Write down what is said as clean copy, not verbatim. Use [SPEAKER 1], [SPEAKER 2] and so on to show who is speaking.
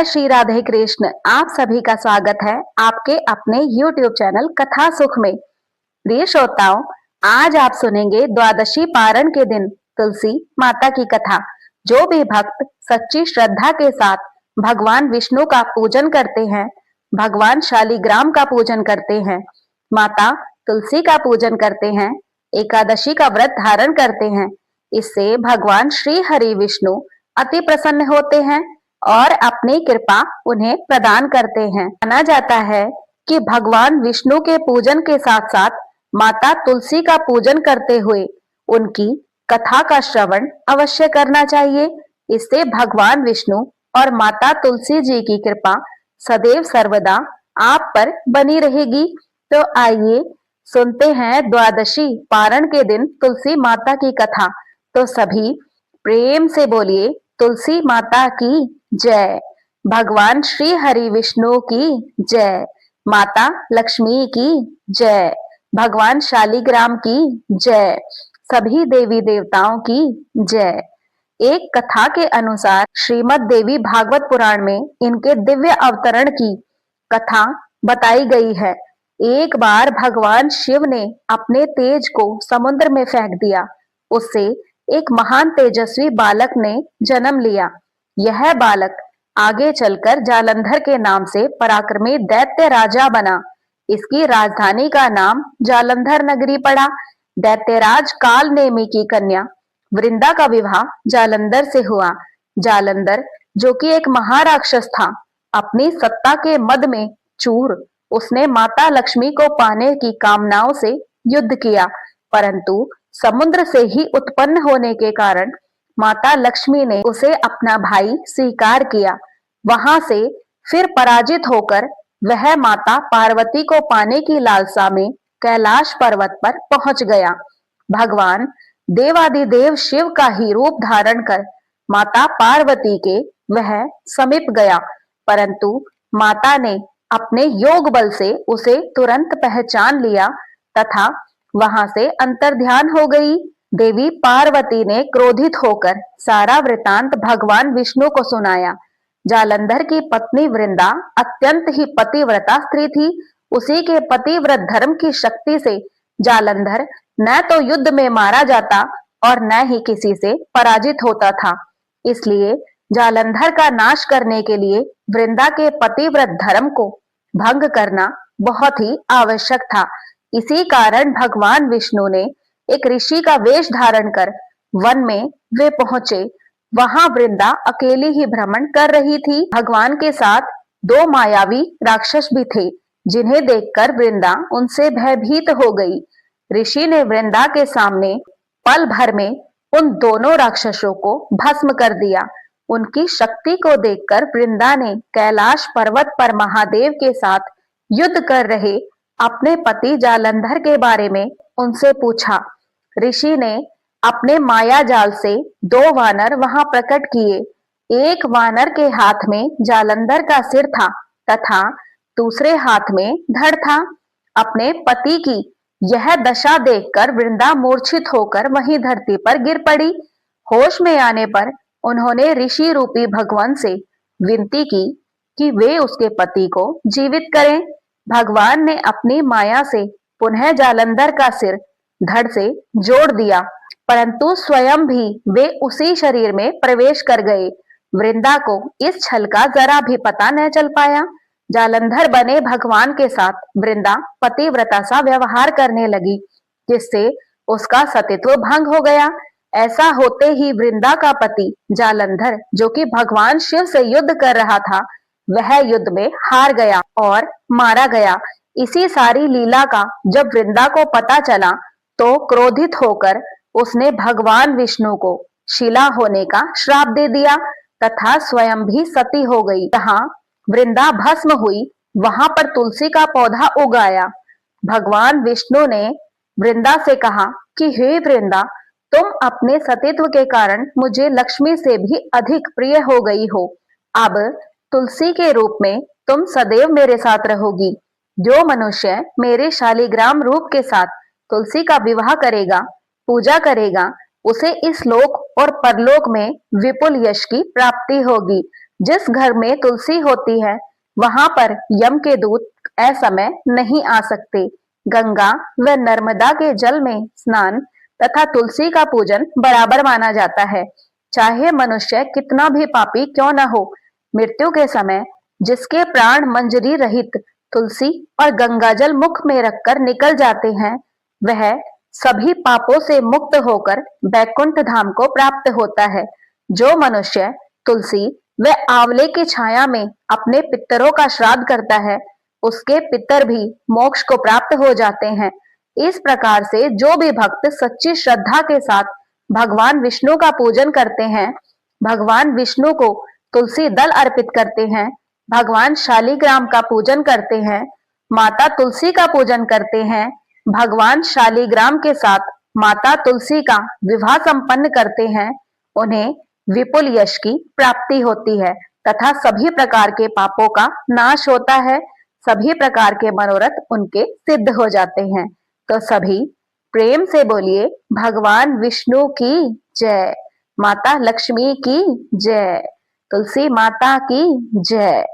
[SPEAKER 1] जय श्री राधे कृष्ण। आप सभी का स्वागत है आपके अपने YouTube चैनल कथा सुख में। प्रिय श्रोताओं, आज आप सुनेंगे द्वादशी पारण के दिन तुलसी माता की कथा। जो भी भक्त सच्ची श्रद्धा के साथ भगवान विष्णु का पूजन करते हैं, भगवान शालिग्राम का पूजन करते हैं, माता तुलसी का पूजन करते हैं, एकादशी का व्रत धारण करते हैं, इससे भगवान श्री हरि विष्णु अति प्रसन्न होते हैं और अपनी कृपा उन्हें प्रदान करते हैं। माना जाता है कि भगवान विष्णु के पूजन के साथ साथ माता तुलसी का पूजन करते हुए उनकी कथा का श्रवण अवश्य करना चाहिए। इससे भगवान विष्णु और माता तुलसी जी की कृपा सदैव सर्वदा आप पर बनी रहेगी। तो आइए सुनते हैं द्वादशी पारण के दिन तुलसी माता की कथा। तो सभी प्रेम से बोलिए तुलसी माता की जय। भगवान श्री हरि विष्णु की जय। माता लक्ष्मी की जय। भगवान शालिग्राम की जय। सभी देवी देवताओं की जय। एक कथा के अनुसार श्रीमद् देवी भागवत पुराण में इनके दिव्य अवतरण की कथा बताई गई है। एक बार भगवान शिव ने अपने तेज को समुद्र में फेंक दिया। उससे एक महान तेजस्वी बालक ने जन्म लिया। यह बालक आगे चलकर जालंधर के नाम से पराक्रमी दैत्य राजा बना। इसकी राजधानी का नाम जालंधर नगरी पड़ा। दैत्यराज काल नेमी की कन्या वृंदा का विवाह जालंधर से हुआ। जालंधर, जो कि एक महाराक्षस था, अपनी सत्ता के मद में चूर, उसने माता लक्ष्मी को पाने की कामनाओं से युद्ध किया, परंतु समुद्र से ही उत्पन्न होने के कारण माता लक्ष्मी ने उसे अपना भाई स्वीकार किया। वहां से फिर पराजित होकर वह माता पार्वती को पाने की लालसा में कैलाश पर्वत पर पहुंच गया। भगवान देवादिदेव शिव का ही रूप धारण कर माता पार्वती के वह समीप गया, परंतु माता ने अपने योग बल से उसे तुरंत पहचान लिया तथा वहां से अंतर्ध्यान हो गई। देवी पार्वती ने क्रोधित होकर सारा वृतांत भगवान विष्णु को सुनाया। जालंधर की पत्नी वृंदा अत्यंत ही पतिव्रता स्त्री थी। उसी के पतिव्रत धर्म की शक्ति से जालंधर न तो युद्ध में मारा जाता और न ही किसी से पराजित होता था। इसलिए जालंधर का नाश करने के लिए वृंदा के पतिव्रत धर्म को भंग करना बहुत ही आवश्यक था। इसी कारण भगवान विष्णु ने एक ऋषि का वेश धारण कर वन में वे पहुंचे। वहां वृंदा अकेली ही भ्रमण कर रही थी। भगवान के साथ दो मायावी राक्षस भी थे, जिन्हें देखकर वृंदा उनसे भयभीत हो गई। ऋषि ने वृंदा के सामने पल भर में उन दोनों राक्षसों को भस्म कर दिया। उनकी शक्ति को देखकर वृंदा ने कैलाश पर्वत पर महादेव के साथ युद्ध कर रहे अपने पति जालंधर के बारे में उनसे पूछा। ऋषि ने अपने माया जाल से दो वानर वहां प्रकट किए। एक वानर के हाथ में जालंधर का सिर था तथा दूसरे हाथ में धड़ था। अपने पति की यह दशा देखकर वृंदा मूर्छित होकर वहीं धरती पर गिर पड़ी। होश में आने पर उन्होंने ऋषि रूपी भगवान से विनती की कि वे उसके पति को जीवित करें। भगवान ने अपनी माया से पुनः जालंधर का सिर धड़ से जोड़ दिया, परंतु स्वयं भी वे उसी शरीर में प्रवेश कर गए। वृंदा को इस छल का जरा भी पता न चल पाया। जालंधर बने भगवान के साथ वृंदा पतिव्रता सा व्यवहार करने लगी, जिससे उसका सतीत्व भंग हो गया। ऐसा होते ही वृंदा का पति जालंधर, जो कि भगवान शिव से युद्ध कर रहा था, वह युद्ध में हार गया और मारा गया। इसी सारी लीला का जब वृंदा को पता चला तो क्रोधित होकर उसने भगवान विष्णु को शिला होने का श्राप दे दिया तथा स्वयं भी सती हो गई। जहां वृंदा भस्म हुई वहां पर तुलसी का पौधा उगाया। भगवान विष्णु ने वृंदा से कहा कि हे वृंदा, तुम अपने सतीत्व के कारण मुझे लक्ष्मी से भी अधिक प्रिय हो गई हो। अब तुलसी के रूप में तुम सदैव मेरे साथ रहोगी। जो मनुष्य मेरे शालिग्राम रूप के साथ तुलसी का विवाह करेगा, पूजा करेगा, उसे इस लोक और परलोक में विपुल यश की प्राप्ति होगी। जिस घर में तुलसी होती है वहां पर यम के दूत असमय नहीं आ सकते। गंगा व नर्मदा के जल में स्नान तथा तुलसी का पूजन बराबर माना जाता है। चाहे मनुष्य कितना भी पापी क्यों न हो, मृत्यु के समय जिसके प्राण मंजरी रहित तुलसी और गंगाजल मुख में रखकर निकल जाते हैं, वह सभी पापों से मुक्त होकर बैकुंठ धाम को प्राप्त होता है। जो मनुष्य तुलसी व आंवले की छाया में अपने पितरों का श्राद्ध करता है, उसके पितर भी मोक्ष को प्राप्त हो जाते हैं। इस प्रकार से जो भी भक्त सच्ची श्रद्धा के साथ भगवान विष्णु का पूजन करते हैं, भगवान विष्णु को तुलसी दल अर्पित करते हैं, भगवान शालिग्राम का पूजन करते हैं, माता तुलसी का पूजन करते हैं, भगवान शालिग्राम के साथ माता तुलसी का विवाह संपन्न करते हैं, उन्हें विपुल यश की प्राप्ति होती है तथा सभी प्रकार के पापों का नाश होता है, सभी प्रकार के मनोरथ उनके सिद्ध हो जाते हैं। तो सभी प्रेम से बोलिए भगवान विष्णु की जय, माता लक्ष्मी की जय, तुलसी माता की जय।